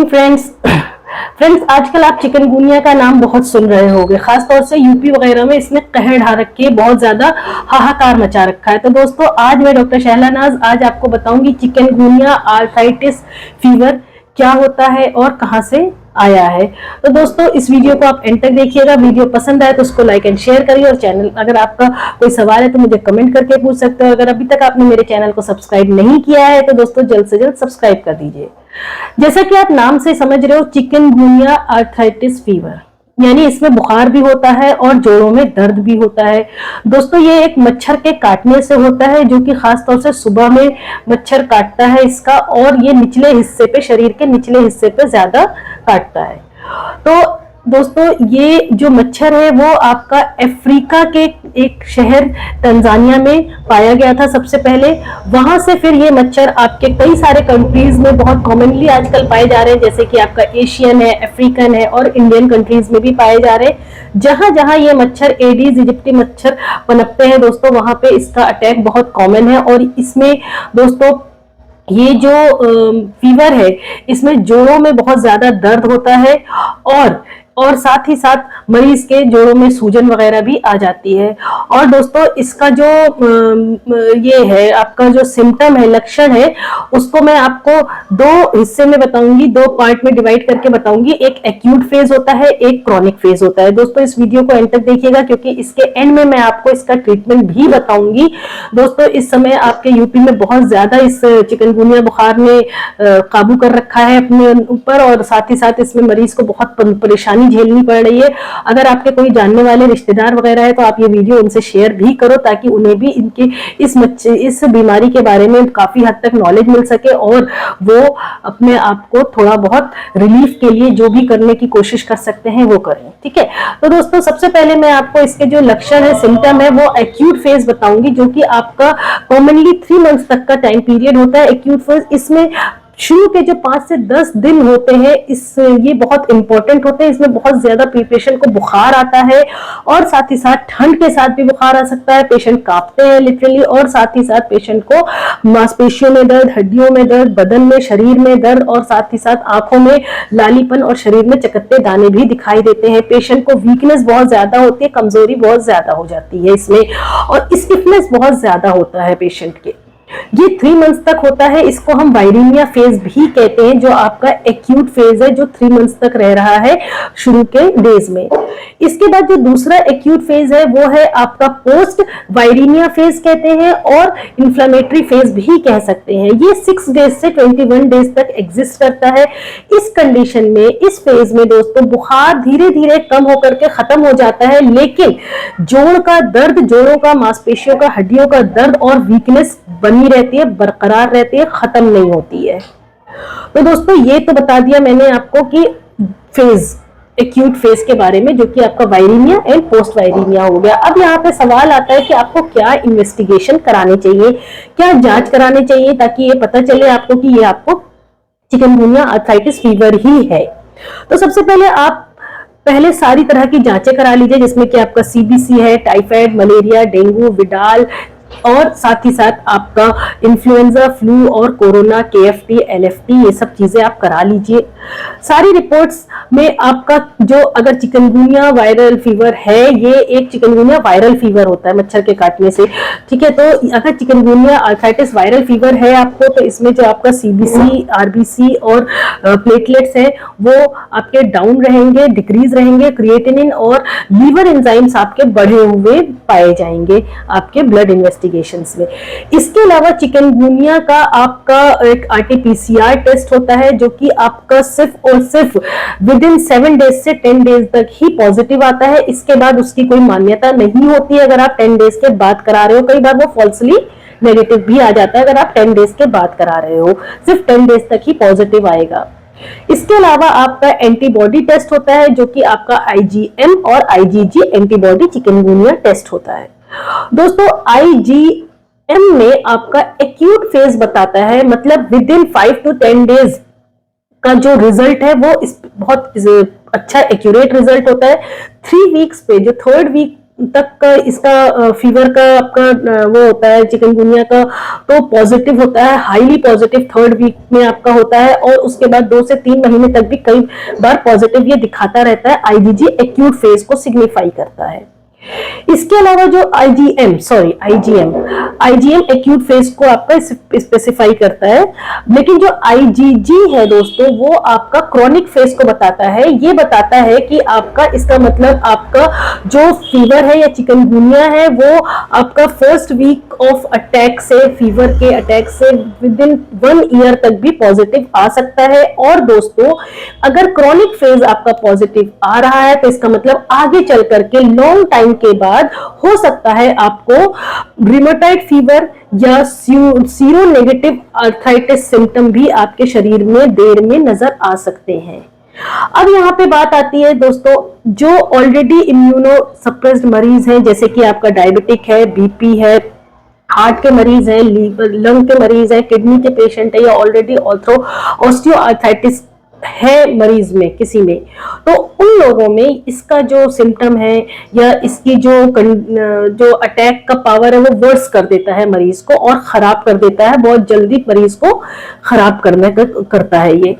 Friends आजकल आप chikungunya का नाम बहुत सुन रहे होंगे, खासतौर से यूपी वगैरह में इसने कहर ढा रखी है, बहुत ज्यादा हाहाकार मचा रखा है। तो दोस्तों आज मैं डॉक्टर शहला नाज आज आपको बताऊंगी चिकनगुनिया आर्थराइटिस फीवर क्या होता है और कहां से आया है। तो दोस्तों इस वीडियो को आप एंड तक देखिएगा। वीडियो पसंद आए तो उसको लाइक एंड शेयर करिए, और चैनल अगर आपका कोई सवाल है तो मुझे कमेंट करके पूछ सकते हो। अगर अभी तक आपने मेरे चैनल को सब्सक्राइब नहीं किया है तो दोस्तों जल्द से जल्द सब्सक्राइब कर दीजिए। जैसा कि आप नाम से समझ रहे हो, चिकनगुनिया आर्थराइटिस फीवर यानी इसमें बुखार भी होता है और जोड़ों में दर्द भी होता है। दोस्तों ये एक मच्छर के काटने से होता है, जो कि खास तौर से सुबह में मच्छर काटता है इसका, और ये निचले हिस्से पे, शरीर के निचले हिस्से पे ज्यादा काटता है। तो दोस्तों ये जो मच्छर है वो आपका अफ्रीका के एक शहर तंजानिया में पाया गया था सबसे पहले। वहां से फिर ये मच्छर आपके कई सारे कंट्रीज में बहुत कॉमनली आजकल पाए जा रहे हैं, जैसे कि आपका एशियन है, अफ्रीकन है और इंडियन कंट्रीज में भी पाए जा रहे हैं। जहां जहां ये मच्छर एडीज इजिप्टी मच्छर पनपते हैं दोस्तों, वहां पे इसका अटैक बहुत कॉमन है। और इसमें दोस्तों ये जो फीवर है, इसमें जोड़ों में बहुत ज्यादा दर्द होता है और साथ ही साथ मरीज के जोड़ों में सूजन वगैरह भी आ जाती है। और दोस्तों इसका जो ये है आपका जो सिम्टम है, लक्षण है, उसको मैं आपको दो हिस्से में बताऊंगी, दो पार्ट में डिवाइड करके बताऊंगी। एक एक्यूट फेज होता है, एक क्रॉनिक फेज होता है। दोस्तों इस वीडियो को एंड तक देखिएगा, क्योंकि इसके एंड में मैं आपको इसका ट्रीटमेंट भी बताऊंगी। दोस्तों इस समय आपके यूपी में बहुत ज्यादा इस चिकनगुनिया बुखार ने काबू कर रखा है अपने ऊपर, और साथ ही साथ इसमें मरीज को बहुत परेशानी झेलनी पड़ रही है। अगर आपके कोई जानने वाले रिश्तेदार वगैरह है तो आप ये वीडियो उनसे शेयर भी करो, ताकि उन्हें भी इनके इस बीमारी के बारे में काफी हद तक नॉलेज मिल सके, और वो अपने आप को थोड़ा बहुत रिलीफ के लिए जो भी करने की कोशिश कर सकते हैं वो करें। ठीक है, तो दोस्तों सबसे पहले मैं आपको इसके जो लक्षण है, सिम्टम है, वो एक्यूट फेज बताऊंगी, जो कि आपका कॉमनली 3 मंथ्स तक का टाइम पीरियड होता है। एक्यूट फेज इसमें शुरू के जो 5 से 10 दिन होते हैं, ये बहुत इंपॉर्टेंट होते हैं। इसमें बहुत ज्यादा पेशेंट को बुखार आता है, और साथ ही साथ ठंड के साथ भी बुखार आ सकता है। पेशेंट कांपते हैं लिटरली, और साथ ही साथ पेशेंट को मांसपेशियों में दर्द, हड्डियों में दर्द, बदन में, शरीर में दर्द, और साथ ही साथ आंखों में लालीपन और शरीर में चकत्ते दाने भी दिखाई देते हैं। पेशेंट को वीकनेस बहुत ज्यादा होती है, कमजोरी बहुत ज्यादा हो जाती है इसमें, और स्टिफनेस बहुत ज्यादा होता है पेशेंट के। ये 3 मंथ्स तक होता है। इसको हम वायरीनिया फेज भी कहते हैं, जो आपका एक्यूट फेज है, जो 3 मंथ्स तक रह रहा है शुरू के डेज में। इसके बाद जो दूसरा एक्यूट फेज है वो है आपका पोस्ट वायरीनिया फेज कहते हैं, और इन्फ्लेमेटरी फेज भी कह सकते हैं। ये 6 डेज से 21 डेज तक एग्जिस्ट करता है। इस कंडीशन में, इस फेज में दोस्तों बुखार धीरे धीरे कम होकर के खत्म हो जाता है, लेकिन जोड़ का दर्द, जोड़ों का, मांसपेशियों का, हड्डियों का दर्द और वीकनेस बनी रहती है, बरकरार रहती है, खत्म नहीं होती है। तो दोस्तों ये तो बता दिया मैंने आपको कि फेज, एक्यूट फेज के बारे में, जो कि आपका वायरीनिया एंड पोस्ट वायरीनिया हो गया। अब यहाँ पे सवाल आता है कि आपको क्या इन्वेस्टिगेशन कराने चाहिए, क्या जांच कराने चाहिए, ताकि ये पता चले आपको कि ये आपको चिकनगुनिया आर्थराइटिस फीवर ही है। तो सबसे पहले आप पहले सारी तरह की जांचें करा लीजिए, जिसमें कि आपका सीबीसी है, टाइफाइड, मलेरिया, डेंगू, विडाल, और साथ ही साथ आपका इन्फ्लुएंजा, फ्लू और कोरोना, केएफटी, एलएफटी, ये सब चीजें आप करा लीजिए। सारी रिपोर्ट्स में आपका जो अगर चिकनगुनिया वायरल फीवर है, ये एक चिकनगुनिया वायरल फीवर होता है मच्छर के काटने से। ठीक है, तो अगर चिकनगुनिया आर्थराइटिस वायरल फीवर है आपको, तो इसमें जो आपका सीबीसी, आरबीसी और प्लेटलेट्स है वो आपके डाउन रहेंगे, डिक्रीज रहेंगे। क्रिएटिनिन और लीवर एंजाइम्स आपके बढ़े हुए पाए जाएंगे आपके ब्लड इन्वेस्टिगेशंस में। इसके अलावा चिकनगुनिया का आपका एक आरटीपीसीआर टेस्ट होता है, जो कि आपका सिर्फ और सिर्फ विद इन 7 डेज से 10 डेज तक ही पॉजिटिव आता है। इसके बाद उसकी कोई मान्यता नहीं होती है अगर आप 10 डेज के बाद करा रहे हो। कई बार वो फॉल्सली नेगेटिव भी आ जाता है अगर आप 10 डेज के बाद करा रहे हो, सिर्फ 10 डेज तक ही पॉजिटिव आएगा। इसके अलावा आपका एंटीबॉडी टेस्ट होता है, जो कि आपका आईजीएम और आईजीजी एंटीबॉडी चिकनगुनिया टेस्ट होता है। दोस्तों आईजीएम में आपका एक्यूट फेज बताता है, मतलब विद इन 5 to 10 डेज का जो रिजल्ट है वो बहुत अच्छा एक्यूरेट रिजल्ट होता है। 3 वीक्स पे, जो 3rd वीक तक का इसका फीवर का आपका वो होता है चिकनगुनिया का, तो पॉजिटिव होता है, हाईली पॉजिटिव 3rd वीक में आपका होता है, और उसके बाद 2 से 3 महीने तक भी कई बार पॉजिटिव ये दिखाता रहता है। आईजीजी एक्यूट फेज को सिग्निफाई करता है। इसके अलावा जो आईजीएम एक्यूट फेज को आपका स्पेसिफाई करता है, लेकिन जो आईजीजी है दोस्तों वो आपका क्रॉनिक फेज को बताता है। ये बताता है कि आपका, इसका मतलब आपका जो फीवर है या चिकनगुनिया है वो आपका 1st वीक ऑफ अटैक से, फीवर के अटैक से विद इन 1 ईयर तक भी पॉजिटिव आ सकता है। और दोस्तों अगर क्रॉनिक फेज आपका पॉजिटिव आ रहा है तो इसका मतलब आगे चल करके लॉन्ग टाइम के बाद हो सकता है आपको रिमेटॉइड फीवर या सीरो नेगेटिव आर्थराइटिस सिम्टम भी आपके शरीर में देर में नजर आ सकते हैं। अब यहाँ पे बात आती है दोस्तों, जो ऑलरेडी इम्यूनो सप्रेस्ड मरीज हैं, जैसे कि आपका डायबिटिक है, बीपी है, हार्ट के मरीज है, लंग के मरीज है, किडनी के पेशेंट है, या ऑलरेडी ऑस्टियोआर्थराइटिस है मरीज में किसी में, तो उन लोगों में इसका जो सिम्टम है या इसकी जो अटैक का पावर है वो वर्स कर देता है मरीज को और खराब कर देता है, बहुत जल्दी मरीज को खराब करता है ये।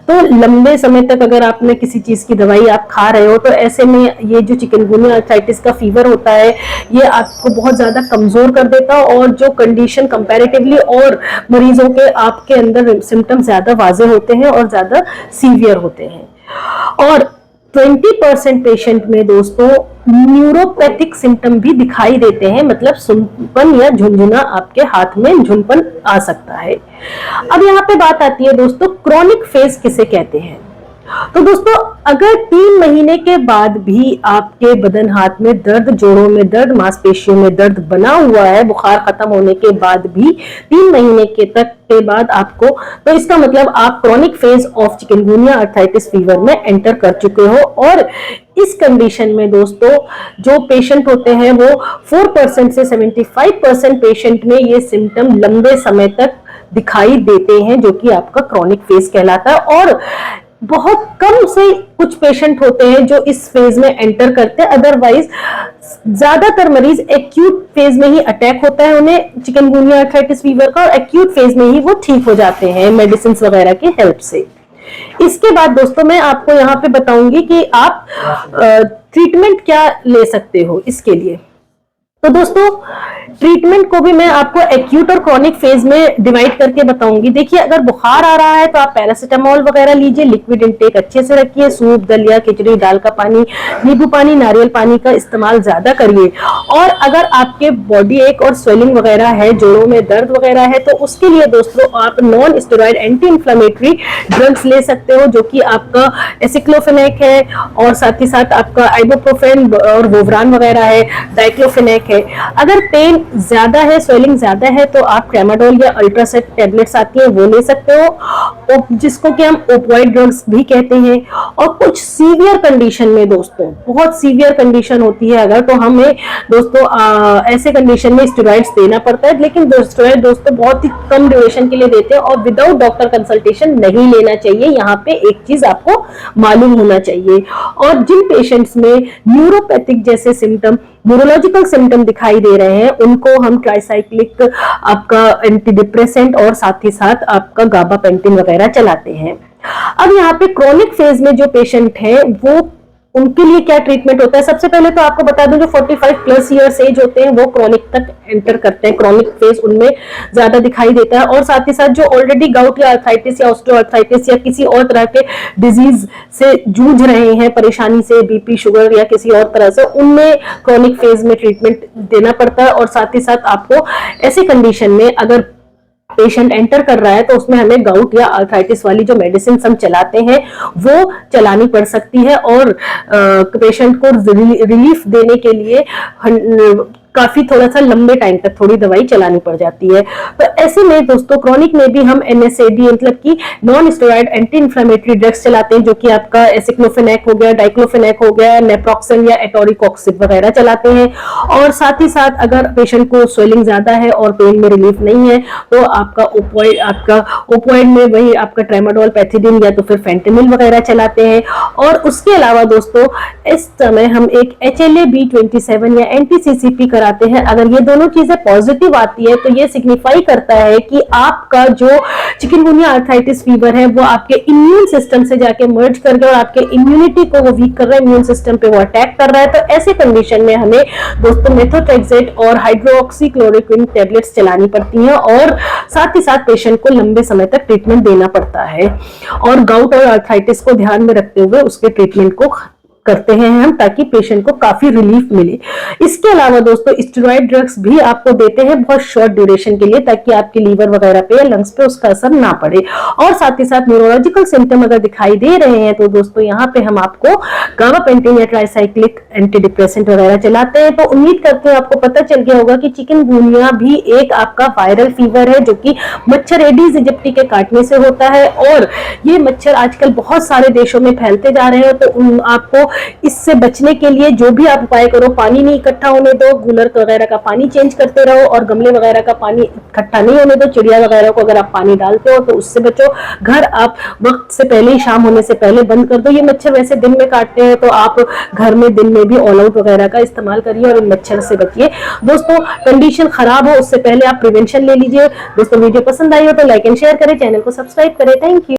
तो लंबे समय तक अगर आपने किसी चीज की दवाई आप खा रहे हो तो ऐसे में ये जो चिकनगुनिया आर्थराइटिस का फीवर होता है ये आपको बहुत ज्यादा कमजोर कर देता है, और जो कंडीशन कंपैरेटिवली और मरीजों के आपके अंदर सिम्टम ज्यादा वाजे होते हैं और ज्यादा सीवियर होते हैं। और 20% पेशेंट में दोस्तों न्यूरोपैथिक सिम्टम भी दिखाई देते हैं, मतलब सुनपन या झुंझुना, आपके हाथ में झुनपन आ सकता है। अब यहाँ पे बात आती है दोस्तों क्रॉनिक फेज किसे कहते हैं। तो दोस्तों अगर 3 महीने के बाद भी आपके बदन हाथ में दर्द, जोड़ों में दर्द, मांसपेशियों में दर्द बना हुआ है बुखार खत्म होने के बाद भी 3 महीने के बाद आपको, तो इसका मतलब आप chronic phase of chikungunya arthritis fever में एंटर कर चुके हो। और इस कंडीशन में दोस्तों जो पेशेंट होते हैं वो 4% से 75% पेशेंट में ये सिम्टम लंबे समय तक दिखाई देते हैं, जो कि आपका क्रॉनिक फेज कहलाता है। और बहुत कम से कुछ पेशेंट होते हैं जो इस फेज में एंटर करते हैं, अदरवाइज ज्यादातर मरीज एक्यूट फेज में ही अटैक होता है उन्हें चिकनगुनिया आर्थराइटिस फीवर का, और एक्यूट फेज में ही वो ठीक हो जाते हैं मेडिसिन वगैरह की हेल्प से। इसके बाद दोस्तों मैं आपको यहाँ पे बताऊंगी कि आप ट्रीटमेंट क्या ले सकते हो इसके लिए। तो दोस्तों ट्रीटमेंट को भी मैं आपको एक्यूट और क्रॉनिक फेज में डिवाइड करके बताऊंगी। देखिए अगर बुखार आ रहा है तो आप पैरासिटामोल वगैरह लीजिए, लिक्विड इंटेक अच्छे से रखिए, सूप, दलिया, खिचड़ी, दाल का पानी, नींबू पानी, नारियल पानी का इस्तेमाल ज्यादा करिए। और अगर आपके बॉडी एक और स्वेलिंग वगैरह है, जोड़ों में दर्द वगैरह है, तो उसके लिए दोस्तों आप non steroid anti inflammatory drugs ले सकते हो, जो कि आपका एसिक्लोफेनेक है, और साथ ही साथ आपका आइबुप्रोफेन और वोवरान वगैरह है, डाइक्लोफेनेक है। अगर पेन ज्यादा है, स्वेलिंग ज्यादा है, तो आप ट्रेमाडोल या अल्ट्रासेट टैबलेट्स आती है वो ले सकते हो, जिसको कि हम ओपियोइड ड्रग्स भी कहते हैं। और कुछ सीवियर कंडीशन में दोस्तों, बहुत सीवियर कंडीशन होती है अगर, तो हमें दोस्तों ऐसे कंडीशन में स्टेरॉइड्स देना पड़ता है, लेकिन स्टेरॉइड दोस्तों बहुत ही कम ड्यूरेशन के लिए देते हैं और विदाउट डॉक्टर कंसल्टेशन नहीं लेना चाहिए। यहाँ पे एक चीज आपको मालूम होना चाहिए। और जिन पेशेंट्स में न्यूरोपैथिक जैसे सिम्टम, न्यूरोलॉजिकल सिम्टम दिखाई दे रहे हैं, उनको हम ट्राइसाइक्लिक आपका एंटी डिप्रेसेंट और साथ ही साथ आपका गाबापेंटिन वगैरह चलाते हैं। अब यहाँ पे क्रॉनिक फेज में जो पेशेंट है वो, उनके लिए क्या ट्रीटमेंट होता है। सबसे पहले तो आपको बता दूं जो 45+ ईयर्स एज होते हैं वो क्रॉनिक तक एंटर करते हैं, क्रॉनिक फेज उनमें ज्यादा दिखाई देता है। और साथ ही साथ जो ऑलरेडी गाउट या आर्थराइटिस या ऑस्टियोआर्थराइटिस या किसी और तरह के डिजीज से जूझ रहे हैं, परेशानी से, बीपी, शुगर या किसी और तरह से, उनमें क्रॉनिक फेज में ट्रीटमेंट देना पड़ता है। और साथ ही साथ आपको ऐसी कंडीशन में अगर पेशेंट एंटर कर रहा है तो उसमें हमें गाउट या आर्थराइटिस वाली जो मेडिसिन हम चलाते हैं वो चलानी पड़ सकती है। और पेशेंट को रिलीफ देने के लिए काफी थोड़ा सा लंबे टाइम तक थोड़ी दवाई चलानी पड़ जाती है। तो ऐसे में दोस्तों क्रोनिक में भी हम NSAID मतलब कि non steroid anti inflammatory drugs चलाते हैं, जो कि आपका एसिक्लोफेनेक हो गया, डाइक्लोफेनेक हो गया, नेप्रोक्सन या एटोरिकॉक्सिब वगैरह चलाते हैं। और साथ ही साथ अगर पेशेंट को स्वेलिंग ज्यादा है और पेन में रिलीफ नहीं है तो आपका ओपॉइड में वही आपका ट्रेमाडोल, पैथिडीन या तो फिर फेंटेनिल वगैरह चलाते हैं। और उसके अलावा दोस्तों इस समय हम एक HLA-B27 या एंटी-CCP कराते हैं। अगर ये दोनों चीजें पॉजिटिव आती है तो ये सिग्निफाई करता है कि आपका जो चिकनगुनिया आर्थराइटिस फीवर है वो आपके इम्यून सिस्टम से जाके मर्ज कर गया और आपके इम्यूनिटी को वो वीक कर रहा है, इम्यून सिस्टम पे वो अटैक कर रहा है। तो ऐसे कंडीशन में हमें दोस्तों मेथोट्रेक्सेट और हाइड्रोक्सीक्लोरोक्विन टैबलेट्स चलानी पड़ती हैं और साथ ही साथ पेशेंट को लंबे समय तक ट्रीटमेंट देना पड़ता है। और गाउट और आर्थराइटिस को ध्यान में रखते हुए उसके ट्रीटमेंट को करते हैं हम, ताकि पेशेंट को काफी रिलीफ मिले। इसके अलावा दोस्तों स्टेरॉइड ड्रग्स भी आपको देते हैं बहुत शॉर्ट ड्यूरेशन के लिए, ताकि आपके लीवर वगैरह पे या लंग्स पे उसका असर ना पड़े। और साथ ही साथ न्यूरोलॉजिकल सिम्टम अगर दिखाई दे रहे हैं तो दोस्तों यहाँ पे हम आपको गाबापेंटिन या ट्राइसाइक्लिक एंटी डिप्रेसेंट वगैरह चलाते हैं। तो उम्मीद करते हैं आपको पता चल गया होगा कि चिकनगुनिया भी एक आपका वायरल फीवर है जो कि मच्छर एडीज इजिप्टी के काटने से होता है। और ये मच्छर आजकल बहुत सारे देशों में फैलते जा रहे हैं। तो आपको इससे बचने के लिए जो भी आप उपाय करो, पानी नहीं इकट्ठा होने दो, कूलर वगैरह का पानी चेंज करते रहो और गमले वगैरह का पानी इकट्ठा नहीं होने दो। चिड़िया वगैरह को अगर आप पानी डालते हो तो उससे बचो। घर आप वक्त से पहले ही, शाम होने से पहले बंद कर दो। ये मच्छर वैसे दिन में काटते हैं तो आप घर में दिन में भी ऑल आउट वगैरह का इस्तेमाल करिए और इन मच्छर से बचिए। दोस्तों कंडीशन खराब हो उससे पहले आप प्रिवेंशन ले लीजिए। दोस्तों वीडियो पसंद आई हो तो लाइक एंड शेयर करें, चैनल को सब्सक्राइब करें। Thank you.